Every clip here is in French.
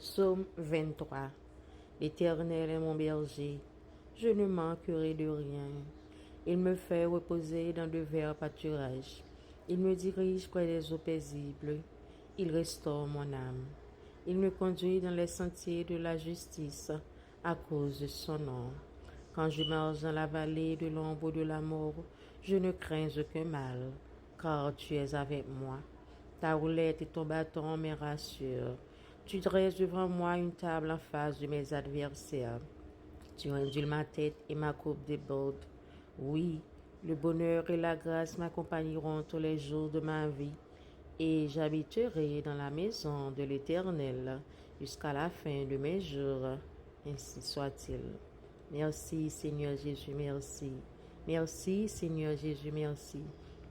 Psaume 23. L'Éternel est mon berger, je ne manquerai de rien. Il me fait reposer dans de verts pâturages. Il me dirige près des eaux paisibles. Il restaure mon âme. Il me conduit dans les sentiers de la justice à cause de son nom. Quand je marche dans la vallée de l'ombre de la mort, je ne crains aucun mal, car tu es avec moi. Ta roulette et ton bâton me rassurent. Tu dresses devant moi une table en face de mes adversaires. Tu induis ma tête et ma coupe déborde. Oui, le bonheur et la grâce m'accompagneront tous les jours de ma vie, et j'habiterai dans la maison de l'Éternel jusqu'à la fin de mes jours. Ainsi soit-il. Merci Seigneur Jésus, merci. Merci Seigneur Jésus, merci.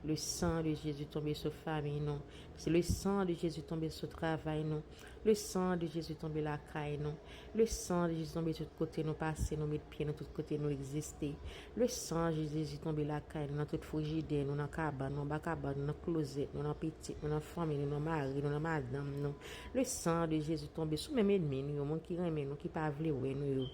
Le sang de Jésus tombé sur famille, non. C'est le sang de Jésus tombé sur travail, non. Le sang de Jésus tombé la caille, non. Le sang de Jésus tombé sur tout côté, nous passer, nous mettre pied, nous tout côté, nous exister. Le sang de Jésus tombé la caille, nous dans toute frigidaire, nous dans cabane, nous dans cabane, nous dans closet, nous dans petit, nous dans famille, nous dans mari, nous dans madame, nous. Le sang de Jésus tombé sur mes ennemis, nous, monde qui aime nous, qui pas vouloir nous.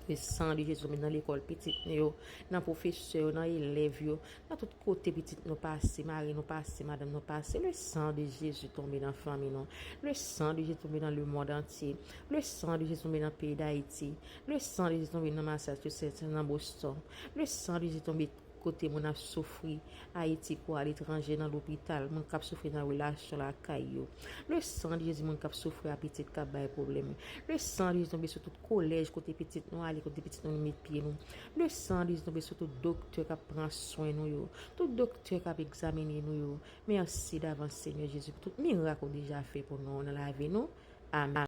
Le sang de Jésus dans l'école petite nous, dans professeur, dans élève yo, dans tout côté petit nous passer, Marie nous passer, madame nous passer. Le sang de Jésus tomber dans la famille non. Le sang de Jésus tomber dans le monde entier. Le sang de Jésus tomber dans le pays d'Haïti. Le sang de Jésus tomber dans Massachusetts, dans Boston. Le sang de Jésus tomber côté mon a souffri Haïti pour à l'étranger dans l'hôpital mon cap souffrir dans relation la caillou le sang de Jésus mon cap souffrir à petit cap bail problème le sang de Jésus tomber sur tout collège côté petit nous aller côté petit nous mettre pied nous le sang de Jésus tomber sur tout docteur qui prend soin nous yo tout docteur qui examiner nous yo merci d'avance Seigneur Jésus pour tout miracle déjà fait pour nous dans la vie nous amen.